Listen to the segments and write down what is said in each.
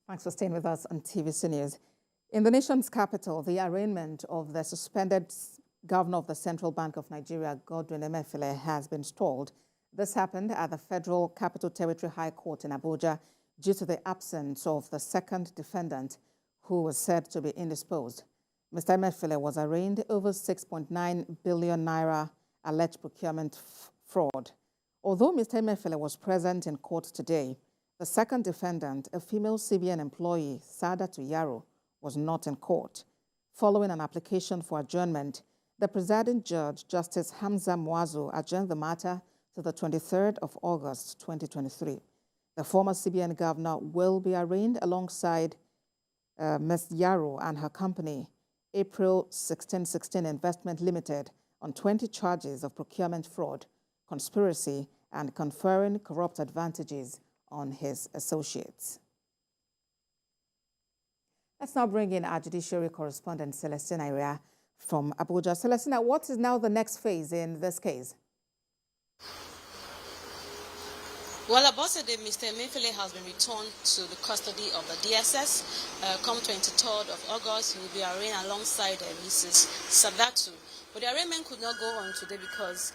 Thanks for staying with us on TVC News. In the nation's capital, the arraignment of the suspended governor of the Central Bank of Nigeria, Godwin Emefiele, has been stalled. This happened at the Federal Capital Territory High Court in Abuja due to the absence of the second defendant, who was said to be indisposed. Mr. Emefiele was arraigned over 6.9 billion naira alleged procurement fraud. Although Mr. Emefiele was present in court today, the second defendant, a female CBN employee, Sadatu Yaro, was not in court. Following an application for adjournment, the presiding judge, Justice Hamza Muazu, adjourned the matter to the 23rd of August, 2023. The former CBN governor will be arraigned alongside Ms. Yaro and her company, April 1616 Investment Limited, on 20 charges of procurement fraud, conspiracy, and conferring corrupt advantages on his associates. Let's now bring in our judiciary correspondent, Celestina Area from Abuja. Celestina, what is now the next phase in this case? Well, Abosede, Mr. Emefiele has been returned to the custody of the DSS. Come 23rd of August, he will be arraigned alongside Mrs. Sadatu. But the arraignment could not go on today because,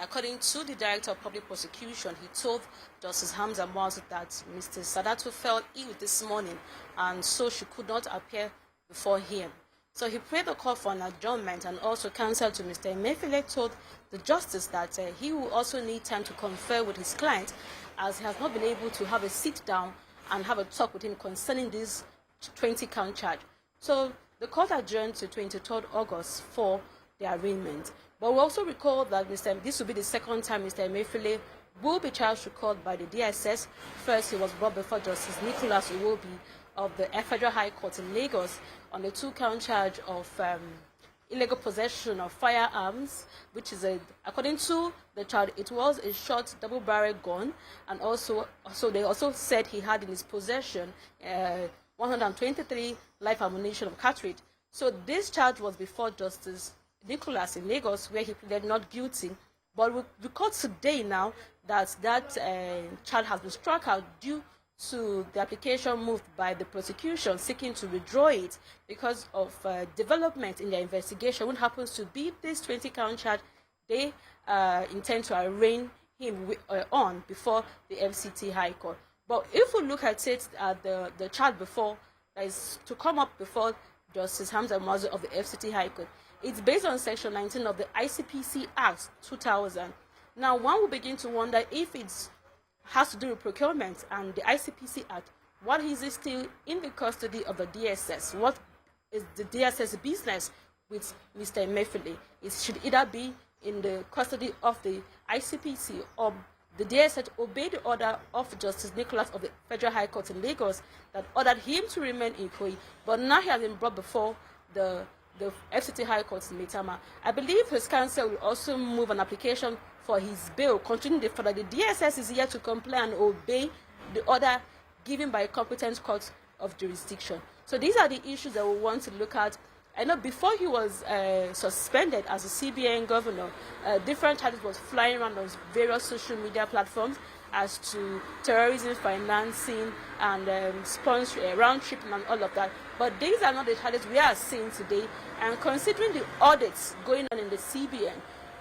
according to the Director of Public Prosecution, he told Justice Hamza Muazu that Mr. Sadatu fell ill this morning and so she could not appear before him. So he prayed the call for an adjournment, and also counsel to Mr. Emefiele told the justice that he will also need time to confer with his client, as he has not been able to have a sit down and have a talk with him concerning this 20-count charge. So the court adjourned to 23rd August for the arraignment. But we also recall that this will be the second time Mr. Emefiele will be charged to court by the DSS. First, he was brought before Justice Nicholas Iwobi of the Federal High Court in Lagos on the 2-count charge of illegal possession of firearms, which is, according to the charge, it was a short double-barrel gun, and they also said he had in his possession 123 live ammunition of cartridge. So this charge was before Justice Nicholas in Lagos, where he pleaded not guilty. But we caught today now that charge has been struck out due to the application moved by the prosecution seeking to withdraw it because of development in their investigation. What happens to be this 20-count charge, they intend to arraign him on before the FCT High Court. But if we look at it, the charge before that is to come up before Justice Hamza Muazu of the FCT High Court, it's based on Section 19 of the ICPC Act 2000. Now, one will begin to wonder if it has to do with procurement and the ICPC Act. What is it still in the custody of the DSS? What is the DSS business with Mr. Emefiele? It should either be in the custody of the ICPC or the DSS obey the order of Justice Nicholas of the Federal High Court in Lagos that ordered him to remain in Ikoyi. But now he has been brought before the FCT High Court in Maitama. I believe his counsel will also move an application for his bail, continuing the fact that the DSS is here to comply and obey the order given by a competent court of jurisdiction. So these are the issues that we want to look at. I know before he was suspended as a CBN governor, different charges was flying around on various social media platforms as to terrorism, financing, and sponsoring, round tripping, and all of that. But these are not the charges we are seeing today. And considering the audits going on in the CBN,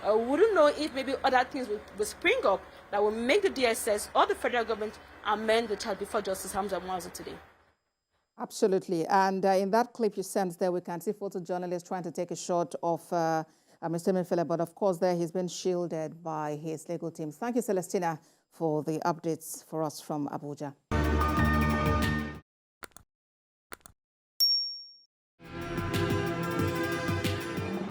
we wouldn't know if maybe other things will spring up that will make the DSS or the federal government amend the charge before Justice Hamza Muazu today. Absolutely. And in that clip you sent there, we can see photojournalists trying to take a shot of Mr. Emefiele, but of course there he's been shielded by his legal team. Thank you, Celestina, for the updates for us from Abuja.